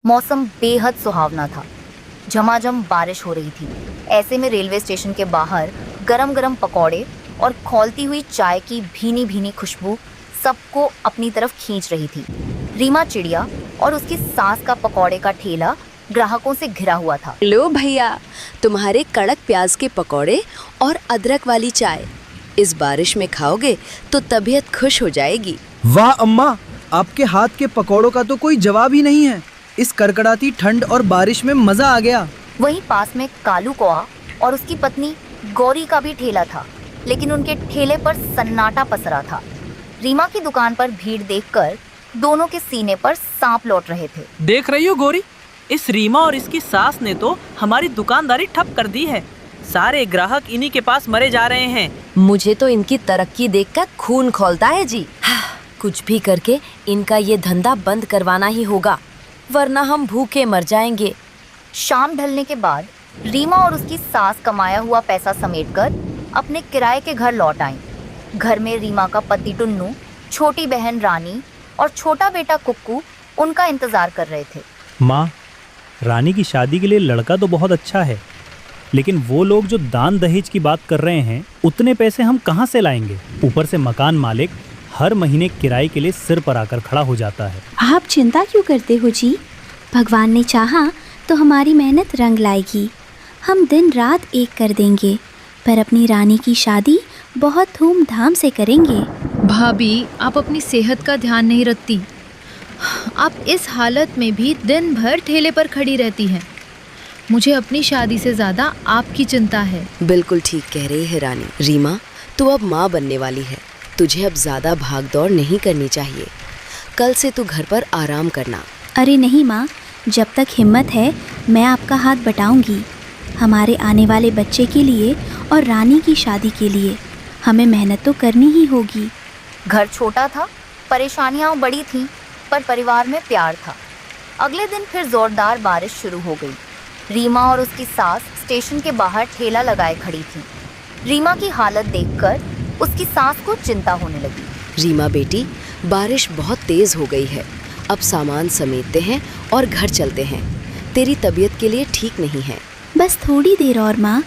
मौसम बेहद सुहावना था। झमाझम बारिश हो रही थी। ऐसे में रेलवे स्टेशन के बाहर गरम गरम पकौड़े और खौलती हुई चाय की भीनी भीनी खुशबू सबको अपनी तरफ खींच रही थी। रीमा चिड़िया और उसकी सास का पकौड़े का ठेला ग्राहकों से घिरा हुआ था। लो भैया, तुम्हारे कड़क प्याज के पकौड़े और अदरक वाली चाय। इस बारिश में खाओगे तो तबीयत खुश हो जाएगी। वाह अम्मा, आपके हाथ के पकौड़ों का तो कोई जवाब ही नहीं है। इस कड़कड़ाती ठंड और बारिश में मजा आ गया। वहीं पास में कालू कौआ और उसकी पत्नी गौरी का भी ठेला था, लेकिन उनके ठेले पर सन्नाटा पसरा था। रीमा की दुकान पर भीड़ देखकर दोनों के सीने पर सांप लौट रहे थे। देख रही हो गौरी, इस रीमा और इसकी सास ने तो हमारी दुकानदारी ठप कर दी है। सारे ग्राहक इन्हीं के पास मरे जा रहे हैं। मुझे तो इनकी तरक्की देखकर खून खौलता है जी। कुछ भी करके इनका ये धंधा बंद करवाना ही होगा, वरना हम भूखे मर जाएंगे। शाम ढलने के बाद रीमा और उसकी सास कमाया हुआ पैसा समेटकर अपने किराए के घर लौट आईं। घर में रीमा का पति टुन्नू, छोटी बहन रानी और छोटा बेटा कुक्कू उनका इंतजार कर रहे थे। माँ, रानी की शादी के लिए लड़का तो बहुत अच्छा है, लेकिन वो लोग जो दान दहेज की बात कर रहे हैं, उतने पैसे हम कहाँ से लाएंगे? ऊपर से मकान मालिक हर महीने किराए के लिए सिर पर आकर खड़ा हो जाता है। आप चिंता क्यों करते हो जी? भगवान ने चाहा तो हमारी मेहनत रंग लाएगी। हम दिन रात एक कर देंगे, पर अपनी रानी की शादी बहुत धूमधाम से करेंगे। भाभी, आप अपनी सेहत का ध्यान नहीं रखती। आप इस हालत में भी दिन भर ठेले पर खड़ी रहती हैं। मुझे अपनी शादी से ज़्यादा आपकी चिंता है। बिल्कुल ठीक कह रही है रानी। रीमा, तू अब माँ बनने वाली है। तुझे अब ज़्यादा भाग दौड़ नहीं करनी चाहिए। कल से तू घर पर आराम करना। अरे नहीं माँ, जब तक हिम्मत है मैं आपका हाथ बटाऊंगी। हमारे आने वाले बच्चे के लिए और रानी की शादी के लिए हमें मेहनत तो करनी ही होगी। घर छोटा था, परेशानियां बड़ी थीं, पर परिवार में प्यार था। अगले दिन फिर जोरदार बारिश शुरू हो गई। रीमा और उसकी सास स्टेशन के बाहर ठेला लगाए खड़ी थी। रीमा की हालत देखकर उसकी सास को चिंता होने लगी। रीमा बेटी, बारिश बहुत तेज हो गई है। अब सामान समेटते हैं और घर चलते हैं। तेरी तबीयत के लिए ठीक नहीं है। बस थोड़ी देर और माँ,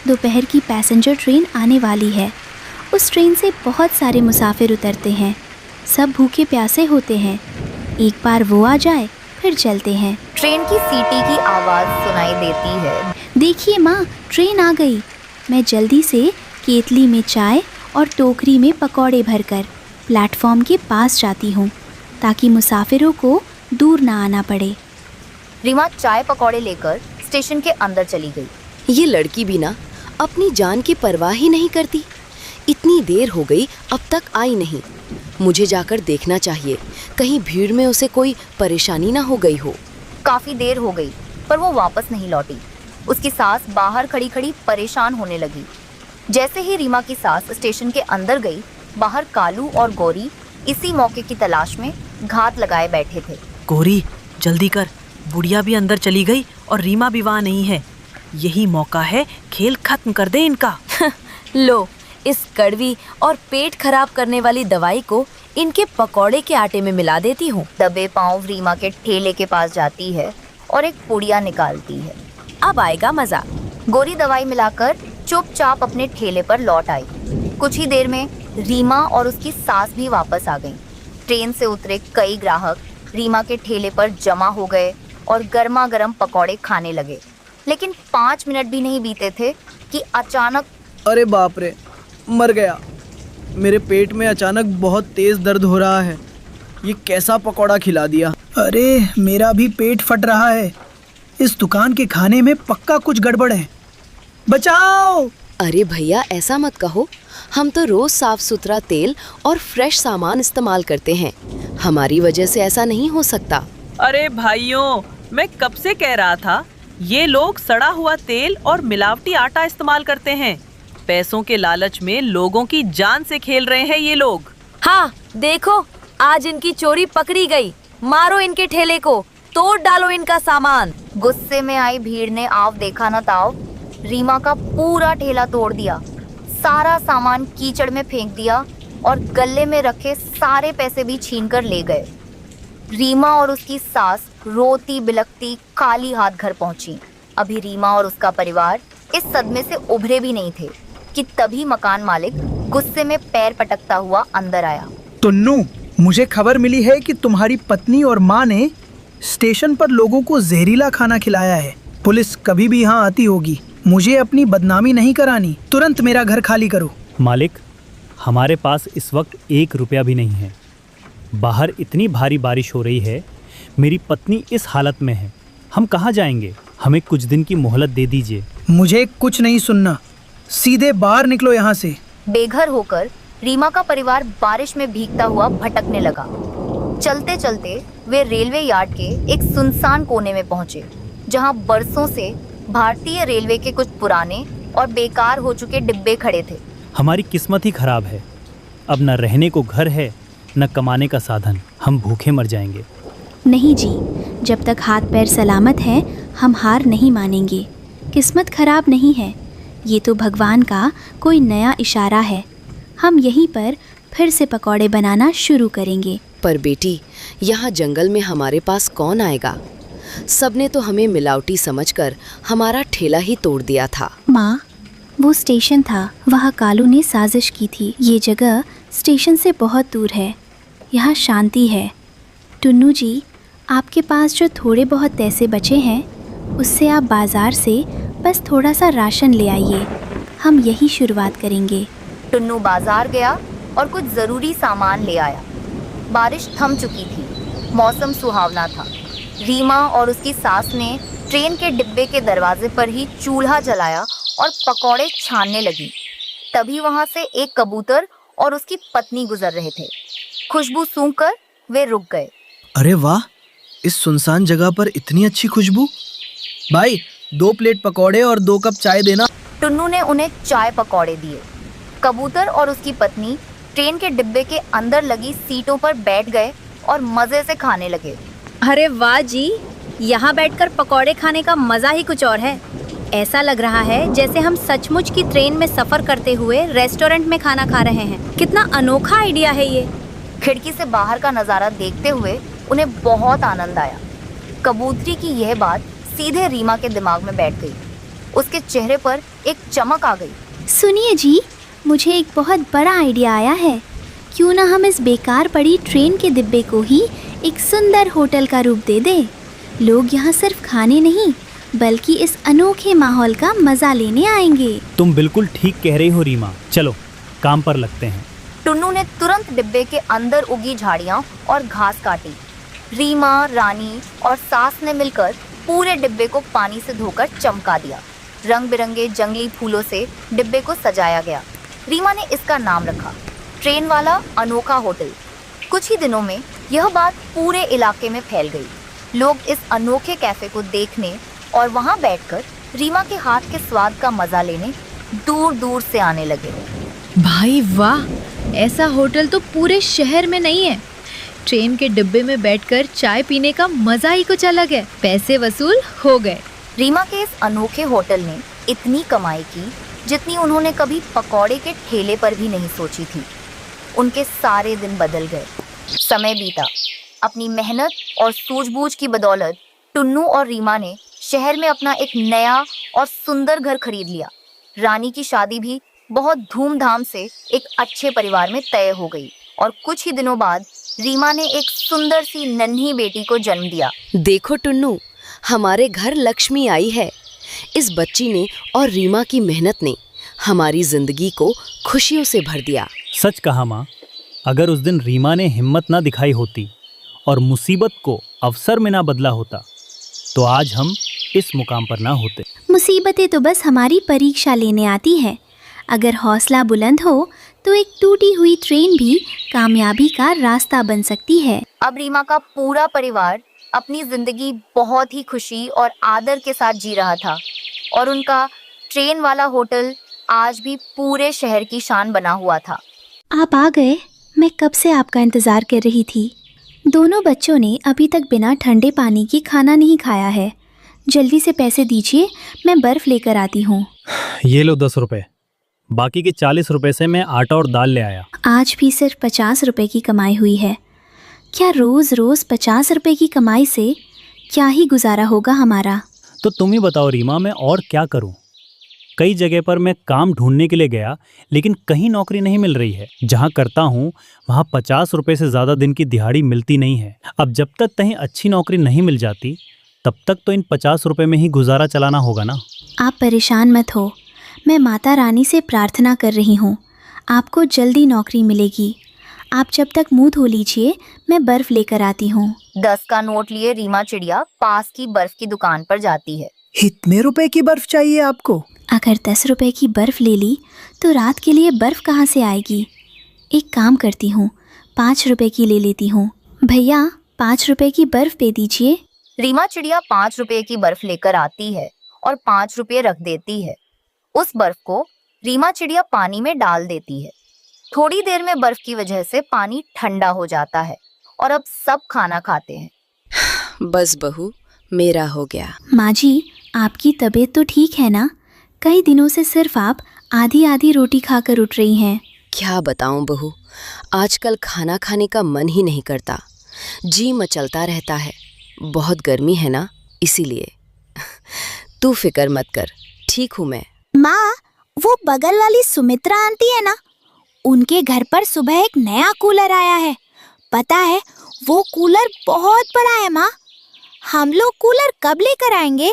दोपहर की पैसेंजर ट्रेन आने वाली है। उस ट्रेन से बहुत सारे मुसाफिर उतरते हैं। सब भूखे प्यासे होते हैं। एक बार वो आ जाए फिर चलते हैं। ट्रेन की सीटी की आवाज़ सुनाई देती है। देखिए माँ, ट्रेन आ गई। मैं जल्दी से केतली में चाय और टोकरी में पकौड़े भरकर प्लेटफॉर्म के पास जाती हूँ, ताकि मुसाफिरों को दूर ना आना पड़े। रीमा चाय पकौड़े लेकर स्टेशन के अंदर चली गई। ये लड़की भी ना अपनी जान की परवाह ही नहीं करती। इतनी देर हो गई, अब तक आई नहीं। मुझे जाकर देखना चाहिए, कहीं भीड़ में उसे कोई परेशानी ना हो गई हो। काफ़ी देर हो गई, पर वो वापस नहीं लौटी। उसकी सास बाहर खड़ी खड़ी परेशान होने लगी। जैसे ही रीमा की सास स्टेशन के अंदर गई, बाहर कालू और गौरी इसी मौके की तलाश में घात लगाए बैठे थे। गौरी, जल्दी कर, बुढ़िया भी अंदर चली गई और रीमा भी वहाँ नहीं है। यही मौका है, खेल खत्म कर दे इनका। लो, इस कड़वी और पेट खराब करने वाली दवाई को इनके पकौड़े के आटे में मिला देती हूँ। दबे पांव रीमा के ठेले के पास जाती है और एक पुड़िया निकालती है। अब आएगा मजा। गौरी दवाई मिलाकर चुपचाप अपने ठेले पर लौट आई। कुछ ही देर में रीमा और उसकी सास भी वापस आ गईं। ट्रेन से उतरे कई ग्राहक रीमा के ठेले पर जमा हो गए और गर्मा गर्म पकौड़े खाने लगे। लेकिन 5 मिनट भी नहीं बीते थे कि अचानक, अरे बाप रे, मर गया। मेरे पेट में अचानक बहुत तेज दर्द हो रहा है। ये कैसा पकौड़ा खिला दिया। अरे मेरा भी पेट फट रहा है। इस दुकान के खाने में पक्का कुछ गड़बड़ है। बचाओ! अरे भैया, ऐसा मत कहो। हम तो रोज साफ सुथरा तेल और फ्रेश सामान इस्तेमाल करते हैं। हमारी वजह से ऐसा नहीं हो सकता। अरे भाइयों, मैं कब से कह रहा था, ये लोग सड़ा हुआ तेल और मिलावटी आटा इस्तेमाल करते हैं। पैसों के लालच में लोगों की जान से खेल रहे हैं ये लोग। हाँ, देखो, आज इनकी चोरी पकड़ी गई। मारो इनके ठेले को, तोड़ डालो इनका सामान। गुस्से में आई भीड़ ने आव देखा न ताव रीमा का पूरा ठेला तोड़ दिया। सारा सामान कीचड़ में फेंक दिया और गले में रखे सारे पैसे भी छीन कर ले गए। रीमा और उसकी सास रोती बिलखती खाली हाथ घर पहुंची। अभी रीमा और उसका परिवार इस सदमे से उभरे भी नहीं थे कि तभी मकान मालिक गुस्से में पैर पटकता हुआ अंदर आया। टुन्नू, मुझे खबर मिली है कि तुम्हारी पत्नी और माँ ने स्टेशन पर लोगों को जहरीला खाना खिलाया है। पुलिस कभी भी यहाँ आती होगी। मुझे अपनी बदनामी नहीं करानी। तुरंत मेरा घर खाली करो। मालिक, हमारे पास इस वक्त 1 रुपया भी नहीं है। बाहर इतनी भारी बारिश हो रही है, मेरी पत्नी इस हालत में है, हम कहाँ जाएंगे? हमें कुछ दिन की मोहलत दे दीजिए। मुझे कुछ नहीं सुनना, सीधे बाहर निकलो यहाँ से। बेघर होकर रीमा का परिवार बारिश में भीगता हुआ भटकने लगा। चलते चलते वे रेलवे यार्ड के एक सुनसान कोने में पहुंचे, जहां बरसों से भारतीय रेलवे के कुछ पुराने और बेकार हो चुके डिब्बे खड़े थे। हमारी किस्मत ही खराब है। अब न रहने को घर है, न कमाने का साधन। हम भूखे मर जाएंगे। नहीं जी, जब तक हाथ पैर सलामत है हम हार नहीं मानेंगे। किस्मत खराब नहीं है, ये तो भगवान का कोई नया इशारा है। हम यहीं पर फिर से पकौड़े बनाना शुरू करेंगे। पर बेटी, यहाँ जंगल में हमारे पास कौन आएगा? सबने तो हमें मिलावटी समझकर हमारा ठेला ही तोड़ दिया था। माँ, वो स्टेशन था, वहाँ कालू ने साजिश की थी। ये जगह स्टेशन से बहुत दूर है, यहाँ शांति है। टुन्नू जी, आपके पास जो थोड़े बहुत पैसे बचे हैं, उससे आप बाज़ार से बस थोड़ा सा राशन ले आइए। हम यही शुरुआत करेंगे। टुन्नू बाजार गया और कुछ ज़रूरी सामान ले आया। बारिश थम चुकी थी, मौसम सुहावना था। रीमा और उसकी सास ने ट्रेन के डिब्बे के दरवाजे पर ही चूल्हा जलाया और पकौड़े छानने लगी। तभी वहाँ से एक कबूतर और उसकी पत्नी गुजर रहे थे। खुशबू सूंघकर वे रुक गए। अरे वाह, इस सुनसान जगह पर इतनी अच्छी खुशबू। भाई, 2 प्लेट पकौड़े और 2 कप चाय देना। टुन्नू ने उन्हें चाय पकौड़े दिए। कबूतर और उसकी पत्नी ट्रेन के डिब्बे के अंदर लगी सीटों पर बैठ गए और मज़े से खाने लगे। अरे वाह जी, यहाँ बैठकर पकौड़े खाने का मज़ा ही कुछ और है। ऐसा लग रहा है जैसे हम सचमुच की ट्रेन में सफ़र करते हुए रेस्टोरेंट में खाना खा रहे हैं। कितना अनोखा आइडिया है ये। खिड़की से बाहर का नज़ारा देखते हुए उन्हें बहुत आनंद आया। कबूतरी की यह बात सीधे रीमा के दिमाग में बैठ गई। उसके चेहरे पर एक चमक आ गई। सुनिए जी, मुझे एक बहुत बड़ा आइडिया आया है। क्यों ना हम इस बेकार पड़ी ट्रेन के डिब्बे को ही एक सुंदर होटल का रूप दे दें। लोग यहाँ सिर्फ खाने नहीं, बल्कि इस अनोखे माहौल का मज़ा लेने आएंगे। तुम बिल्कुल ठीक कह रही हो रीमा, चलो काम पर लगते हैं। टुन्नू ने तुरंत डिब्बे के अंदर उगी झाड़ियाँ और घास काटी। रीमा, रानी और सास ने मिलकर पूरे डिब्बे को पानी से धोकर चमका दिया। रंग बिरंगे जंगली फूलों से डिब्बे को सजाया गया। रीमा ने इसका नाम रखा, ट्रेन वाला अनोखा होटल। कुछ ही दिनों में यह बात पूरे इलाके में फैल गई। लोग इस अनोखे कैफे को देखने और वहां बैठकर रीमा के हाथ के स्वाद का मजा लेने दूर दूर से आने लगे। भाई वाह, ऐसा होटल तो पूरे शहर में नहीं है। ट्रेन के डिब्बे में बैठकर चाय पीने का मजा ही कुछ अलग है। पैसे वसूल हो गए। रीमा के इस अनोखे होटल ने इतनी कमाई की जितनी उन्होंने कभी पकौड़े के ठेले पर भी नहीं सोची थी। उनके सारे दिन बदल गए। समय बीता। अपनी मेहनत और सूझबूझ की बदौलत टुन्नू और रीमा ने शहर में अपना एक नया और सुंदर घर खरीद लिया। रानी की शादी भी बहुत धूमधाम से एक अच्छे परिवार में तय हो गई और कुछ ही दिनों बाद रीमा ने एक सुंदर सी नन्ही बेटी को जन्म दिया। देखो टुन्नू, हमारे घर लक्ष्मी आई है। इस बच्ची ने और रीमा की मेहनत ने हमारी जिंदगी को खुशियों से भर दिया। सच कहा माँ, अगर उस दिन रीमा ने हिम्मत ना दिखाई होती और मुसीबत को अवसर में ना बदला होता, तो आज हम इस मुकाम पर ना होते। मुसीबतें तो बस हमारी परीक्षा लेने आती हैं। अगर हौसला बुलंद हो तो एक टूटी हुई ट्रेन भी कामयाबी का रास्ता बन सकती है। अब रीमा का पूरा परिवार अपनी जिंदगी बहुत ही खुशी और आदर के साथ जी रहा था और उनका ट्रेन वाला होटल आज भी पूरे शहर की शान बना हुआ था। आप आ गए, मैं कब से आपका इंतज़ार कर रही थी। दोनों बच्चों ने अभी तक बिना ठंडे पानी की खाना नहीं खाया है। जल्दी से पैसे दीजिए, मैं बर्फ़ लेकर आती हूँ। ये लो 10 रुपए, बाकी के 40 रुपए से मैं आटा और दाल ले आया। आज भी सिर्फ 50 रुपए की कमाई हुई है। क्या रोज़ रोज़ 50 रुपए की कमाई से क्या ही गुजारा होगा हमारा। तो तुम ही बताओ रीमा, मैं और क्या करूं? कई जगह पर मैं काम ढूंढने के लिए गया, लेकिन कहीं नौकरी नहीं मिल रही है। जहां करता हूं वहां 50 रुपए से ज्यादा दिन की दिहाड़ी मिलती नहीं है। अब जब तक कहीं अच्छी नौकरी नहीं मिल जाती, तब तक तो इन 50 रुपए में ही गुजारा चलाना होगा ना। आप परेशान मत हो, मैं माता रानी से प्रार्थना कर रही हूँ, आपको जल्दी नौकरी मिलेगी। आप जब तक मुंह धो लीजिए, मैं बर्फ लेकर आती हूँ। 10 का नोट लिए रीमा चिड़िया पास की बर्फ की दुकान पर जाती है। इतने रुपए की बर्फ चाहिए आपको? अगर 10 रुपए की बर्फ ले ली तो रात के लिए बर्फ कहाँ से आएगी? एक काम करती हूँ, 5 रुपए की ले लेती हूँ। भैया 5 रुपए की बर्फ दे दीजिए। रीमा चिड़िया 5 रुपए की बर्फ लेकर आती है और 5 रुपए रख देती है। उस बर्फ को रीमा चिड़िया पानी में डाल देती है। थोड़ी देर में बर्फ की वजह से पानी ठंडा हो जाता है और अब सब खाना खाते हैं। बस बहू, मेरा हो गया। माँ जी, आपकी तबीयत तो ठीक है ना? कई दिनों से सिर्फ आप आधी आधी रोटी खाकर उठ रही हैं। क्या बताऊं बहू, आजकल खाना खाने का मन ही नहीं करता, जी मचलता रहता है। बहुत गर्मी है ना, इसीलिए। तू फिक्र मत कर, ठीक हूँ मैं। माँ, वो बगल वाली सुमित्रा आंटी है ना, उनके घर पर सुबह एक नया कूलर आया है। पता है, वो कूलर बहुत बड़ा है माँ। हम लोग कूलर कब लेकर आएंगे?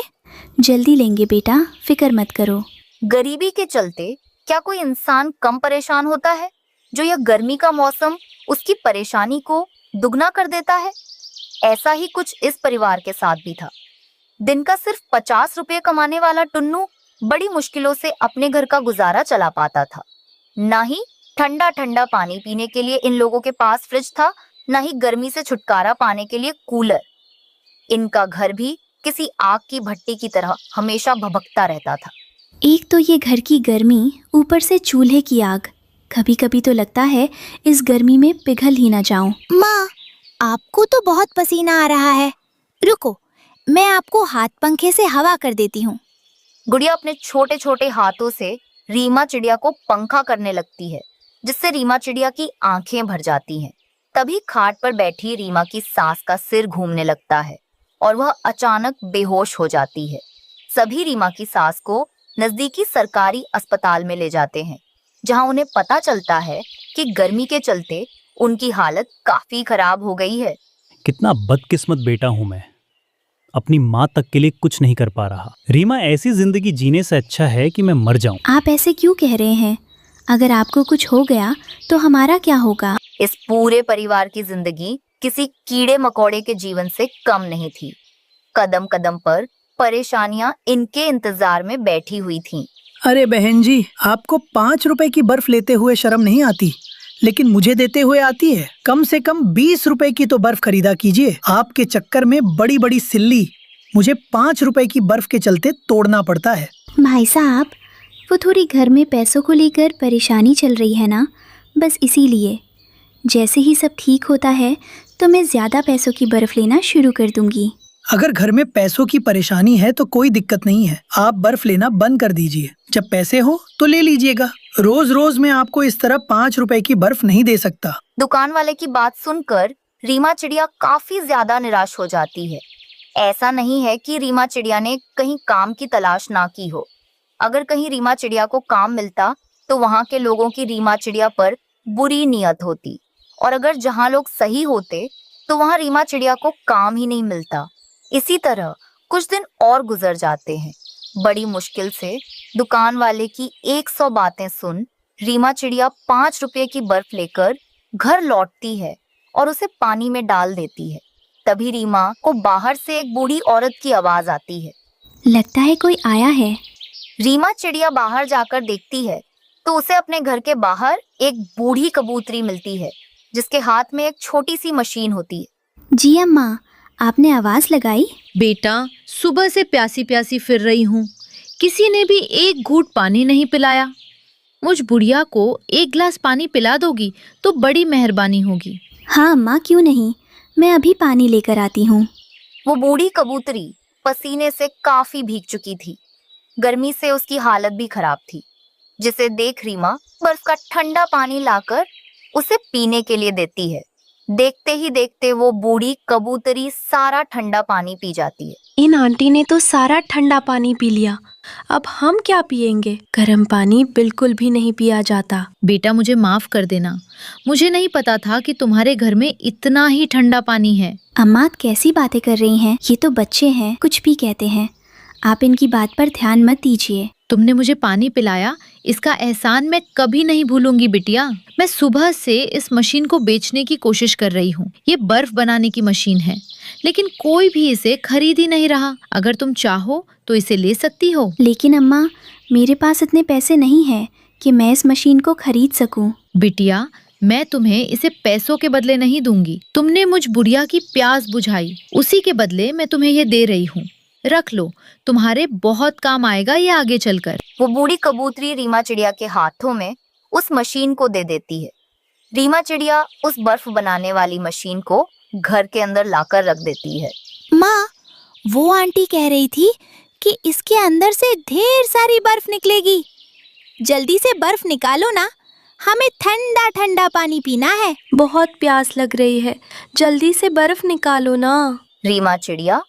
जल्दी लेंगे बेटा, फिक्र मत करो। गरीबी के चलते क्या कोई इंसान कम परेशान होता है, जो यह गर्मी का मौसम उसकी परेशानी को दुगना कर देता है? ऐसा ही कुछ इस परिवार के साथ भी था। दिन का सिर्फ 50 रुपए कमाने वाला टुन्नू बड़ी मुश्किलों से अपने घर का गुजारा चला पाता था। ना ही ठंडा ठंडा पानी पीने के लिए इन लोगों के पास फ्रिज था, ना ही गर्मी से छुटकारा पाने के लिए कूलर। इनका घर भी किसी आग की भट्टी की तरह हमेशा भभकता रहता था। एक तो ये घर की गर्मी, ऊपर से चूल्हे की आग। कभी कभी तो लगता है इस गर्मी में पिघल ही ना जाऊं। माँ, आपको तो बहुत पसीना आ रहा है। रुको, मैं आपको हाथ पंखे से हवा कर देती हूँ। गुड़िया अपने छोटे छोटे हाथों से रीमा चिड़िया को पंखा करने लगती है, जिससे रीमा चिड़िया की आंखें भर जाती हैं। तभी खाट पर बैठी रीमा की सास का सिर घूमने लगता है और वह अचानक बेहोश हो जाती है। सभी रीमा की सास को नजदीकी सरकारी अस्पताल में ले जाते हैं, जहां उन्हें पता चलता है कि गर्मी के चलते उनकी हालत काफी खराब हो गई है। कितना बदकिस्मत बेटा हूं मैं, अपनी माँ तक के लिए कुछ नहीं कर पा रहा। रीमा, ऐसी जिंदगी जीने से अच्छा है कि मैं मर जाऊं। आप ऐसे क्यों कह रहे हैं? अगर आपको कुछ हो गया तो हमारा क्या होगा? इस पूरे परिवार की जिंदगी किसी कीड़े मकोड़े के जीवन से कम नहीं थी। कदम कदम पर परेशानियां इनके इंतजार में बैठी हुई थीं। अरे बहन जी, आपको 5 रुपए की बर्फ लेते हुए शर्म नहीं आती, लेकिन मुझे देते हुए आती है। कम से कम 20 रुपए की तो बर्फ खरीदा कीजिए। आपके चक्कर में बड़ी बड़ी सिल्ली मुझे 5 रुपए की बर्फ के चलते तोड़ना पड़ता है। भाई साहब, वो थोड़ी घर में पैसों को लेकर परेशानी चल रही है ना, बस इसीलिए। जैसे ही सब ठीक होता है तो मैं ज़्यादा पैसों की बर्फ लेना शुरू कर दूंगी। अगर घर में पैसों की परेशानी है तो कोई दिक्कत नहीं है, आप बर्फ लेना बंद कर दीजिए। जब पैसे हो तो ले लीजिएगा। रोज रोज मैं आपको इस तरह 5 रुपए की बर्फ नहीं दे सकता। दुकान वाले की बात सुनकर रीमा चिड़िया काफी ज्यादा निराश हो जाती है। ऐसा नहीं है कि रीमा चिड़िया ने कहीं काम की तलाश ना की हो। अगर कहीं रीमा चिड़िया को काम मिलता तो वहां के लोगों की रीमा चिड़िया पर बुरी नीयत होती, और अगर जहां लोग सही होते तो वहां रीमा चिड़िया को काम ही नहीं मिलता। इसी तरह कुछ दिन और गुजर जाते हैं। बड़ी मुश्किल से दुकान वाले की 100 बातें सुन रीमा चिड़िया 5 रुपए की बर्फ लेकर घर लौटती है और उसे पानी में डाल देती है। तभी रीमा को बाहर से एक बूढ़ी औरत की आवाज आती है। लगता है कोई आया है। रीमा चिड़िया बाहर जाकर देखती है तो उसे अपने घर के बाहर एक बूढ़ी कबूतरी मिलती है, जिसके हाथ में एक छोटी सी मशीन होती है। जी अम्मा, आपने आवाज लगाई? बेटा, सुबह से प्यासी प्यासी फिर रही हूँ, किसी ने भी एक घूंट पानी नहीं पिलाया। मुझ बुढ़िया को एक गिलास पानी पिला दोगी तो बड़ी मेहरबानी होगी। हाँ अम्मा, क्यों नहीं, मैं अभी पानी लेकर आती हूँ। वो बूढ़ी कबूतरी पसीने से काफी भीग चुकी थी। गर्मी से उसकी हालत भी खराब थी, जिसे देख रीमा बर्फ का ठंडा पानी लाकर उसे पीने के लिए देती है। देखते ही देखते वो बूढ़ी कबूतरी सारा ठंडा पानी पी जाती है। इन आंटी ने तो सारा ठंडा पानी पी लिया, अब हम क्या पिएंगे? गर्म पानी बिल्कुल भी नहीं पिया जाता। बेटा मुझे माफ कर देना, मुझे नहीं पता था कि तुम्हारे घर में इतना ही ठंडा पानी है। अम्मा आप कैसी बातें कर रही हैं? ये तो बच्चे हैं, कुछ भी कहते हैं। आप इनकी बात पर ध्यान मत दीजिए। तुमने मुझे पानी पिलाया, इसका एहसान मैं कभी नहीं भूलूंगी बिटिया। मैं सुबह से इस मशीन को बेचने की कोशिश कर रही हूँ। ये बर्फ बनाने की मशीन है, लेकिन कोई भी इसे खरीद ही नहीं रहा। अगर तुम चाहो तो इसे ले सकती हो। लेकिन अम्मा मेरे पास इतने पैसे नहीं हैं कि मैं इस मशीन को खरीद सकूं। बिटिया मैं तुम्हें इसे पैसों के बदले नहीं दूंगी। तुमने मुझ बुढ़िया की प्यास बुझाई, उसी के बदले मैं तुम्हें ये दे रही हूँ। रख लो, तुम्हारे बहुत काम आएगा ये आगे चलकर। वो बूढ़ी कबूतरी रीमा चिड़िया के हाथों में उस मशीन को दे देती है। रीमा चिड़िया उस बर्फ बनाने वाली मशीन को घर के अंदर लाकर रख देती है। माँ, वो आंटी कह रही थी कि इसके अंदर से ढेर सारी बर्फ निकलेगी। जल्दी से बर्फ निकालो ना, हमें ठंडा ठंडा पानी पीना है। बहुत प्यास लग रही है, जल्दी से बर्फ निकालो ना। रीमा चिड़िया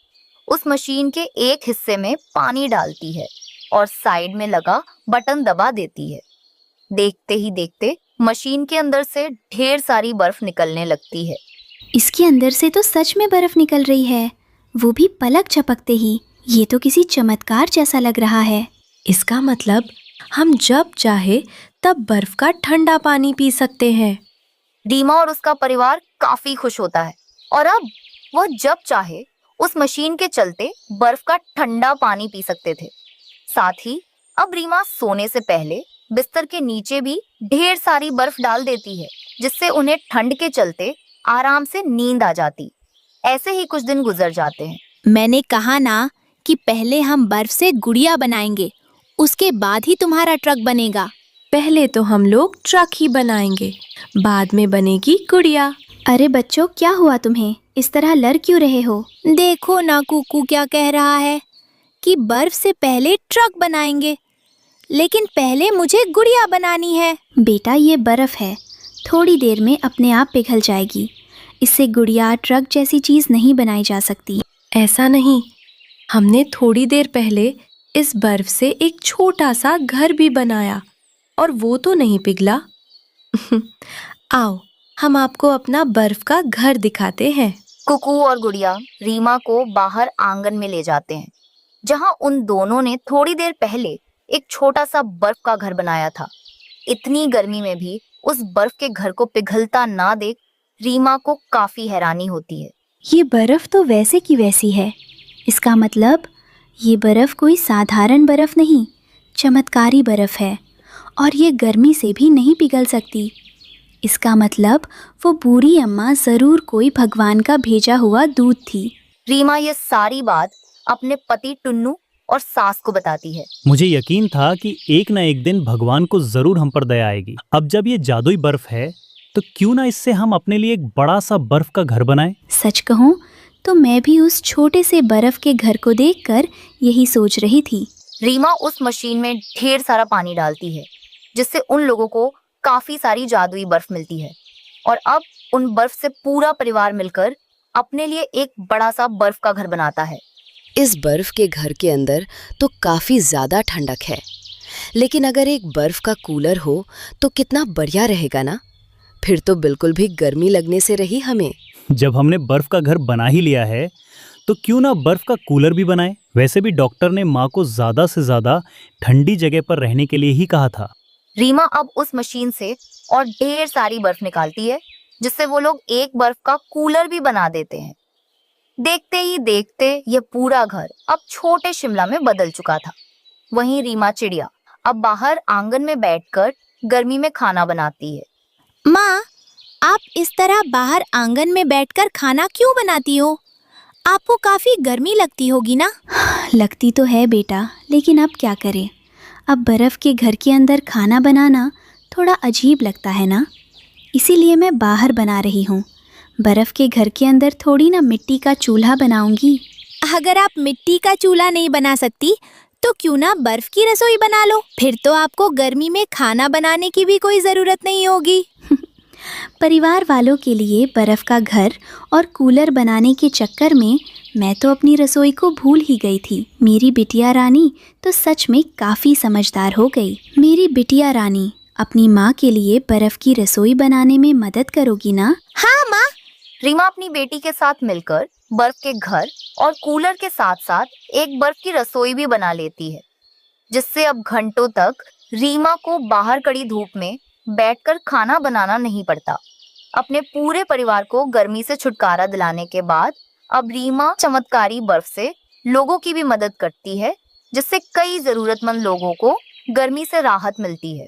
उस मशीन के एक हिस्से में पानी डालती है और साइड में लगा बटन दबा देती है। देखते ही देखते मशीन के अंदर से ढेर सारी बर्फ निकलने लगती है। इसके अंदर से तो सच में बर्फ निकल रही है, वो भी पलक झपकते ही। ये तो किसी चमत्कार जैसा लग रहा है। इसका मतलब हम जब चाहे तब बर्फ का ठंडा पानी पी सकते हैं। रीमा और उसका परिवार काफी खुश होता है और अब वह जब चाहे उस मशीन के चलते बर्फ का ठंडा पानी पी सकते थे। साथ ही अब रीमा सोने से पहले बिस्तर के नीचे भी ढेर सारी बर्फ डाल देती है, जिससे उन्हें ठंड के चलते आराम से नींद आ जाती। ऐसे ही कुछ दिन गुजर जाते हैं। मैंने कहा ना कि पहले हम बर्फ से गुड़िया बनाएंगे, उसके बाद ही तुम्हारा ट्रक बनेगा। पहले तो हम लोग ट्रक ही बनाएंगे, बाद में बनेगी गुड़िया। अरे बच्चों, क्या हुआ तुम्हें? इस तरह लड़ क्यों रहे हो? देखो ना कुकू क्या कह रहा है कि बर्फ से पहले ट्रक बनाएंगे, लेकिन पहले मुझे गुड़िया बनानी है। बेटा ये बर्फ है, थोड़ी देर में अपने आप पिघल जाएगी। इससे गुड़िया ट्रक जैसी चीज नहीं बनाई जा सकती। ऐसा नहीं, हमने थोड़ी देर पहले इस बर्फ से एक छोटा सा घर भी बनाया और वो तो नहीं पिघला। आओ हम आपको अपना बर्फ का घर दिखाते हैं। कुकू और गुड़िया रीमा को बाहर आंगन में ले जाते हैं, जहां उन दोनों ने थोड़ी देर पहले एक छोटा सा बर्फ का घर बनाया था। इतनी गर्मी में भी उस बर्फ के घर को पिघलता ना देख रीमा को काफी हैरानी होती है। ये बर्फ तो वैसे की वैसी है। इसका मतलब ये बर्फ कोई साधारण बर्फ नहीं, चमत्कारी बर्फ है और ये गर्मी से भी नहीं पिघल सकती। इसका मतलब वो बूढ़ी अम्मा जरूर कोई भगवान का भेजा हुआ दूत थी। रीमा ये सारी बात अपने पति टुन्नू और सास को बताती है। मुझे यकीन था कि एक ना एक दिन भगवान को जरूर हम पर दया आएगी। अब जब ये जादुई बर्फ है तो क्यों ना इससे हम अपने लिए एक बड़ा सा बर्फ का घर बनाएं। सच कहूँ तो मैं भी उस छोटे से बर्फ के घर को देखकर यही सोच रही थी। रीमा उस मशीन में ढेर सारा पानी डालती है, जिससे उन लोगों को काफी सारी जादुई बर्फ मिलती है और अब उन बर्फ से पूरा परिवार मिलकर अपने लिए एक बड़ा सा बर्फ का घर बनाता है। इस बर्फ के घर के अंदर तो काफी ज्यादा ठंडक है, लेकिन अगर एक बर्फ का कूलर हो तो कितना बढ़िया रहेगा ना। फिर तो बिल्कुल भी गर्मी लगने से रही हमें। जब हमने बर्फ का घर बना ही लिया है तो क्यों ना बर्फ का कूलर भी बनाए। वैसे भी डॉक्टर ने माँ को ज्यादा से ज्यादा ठंडी जगह पर रहने के लिए ही कहा था। रीमा अब उस मशीन से और ढेर सारी बर्फ निकालती है, जिससे वो लोग एक बर्फ का कूलर भी बना देते हैं। देखते ही देखते ये पूरा घर अब छोटे शिमला में बदल चुका था। वहीं रीमा चिड़िया अब बाहर आंगन में बैठकर गर्मी में खाना बनाती है। माँ, आप इस तरह बाहर आंगन में बैठकर खाना क्यों बनाती हो? आपको काफी गर्मी लगती होगी ना? लगती तो है बेटा, लेकिन अब क्या करें। अब बर्फ के घर के अंदर खाना बनाना थोड़ा अजीब लगता है ना, इसीलिए मैं बाहर बना रही हूँ। बर्फ के घर के अंदर थोड़ी ना मिट्टी का चूल्हा बनाऊंगी। अगर आप मिट्टी का चूल्हा नहीं बना सकती तो क्यों ना बर्फ की रसोई बना लो, फिर तो आपको गर्मी में खाना बनाने की भी कोई जरूरत नहीं होगी। परिवार वालों के लिए बर्फ का घर और कूलर बनाने के चक्कर में मैं तो अपनी रसोई को भूल ही गई थी। मेरी बिटिया रानी तो सच में काफ़ी समझदार हो गई। मेरी बिटिया रानी, अपनी माँ के लिए बर्फ की रसोई बनाने में मदद करोगी ना? हाँ माँ। रीमा अपनी बेटी के साथ मिलकर बर्फ के घर और कूलर के साथ साथ एक बर्फ की रसोई भी बना लेती है, जिससे अब घंटों तक रीमा को बाहर कड़ी धूप में बैठकर खाना बनाना नहीं पड़ता। अपने पूरे परिवार को गर्मी से छुटकारा दिलाने के बाद अब रीमा चमत्कारी बर्फ से लोगों की भी मदद करती है, जिससे कई जरूरतमंद लोगों को गर्मी से राहत मिलती है।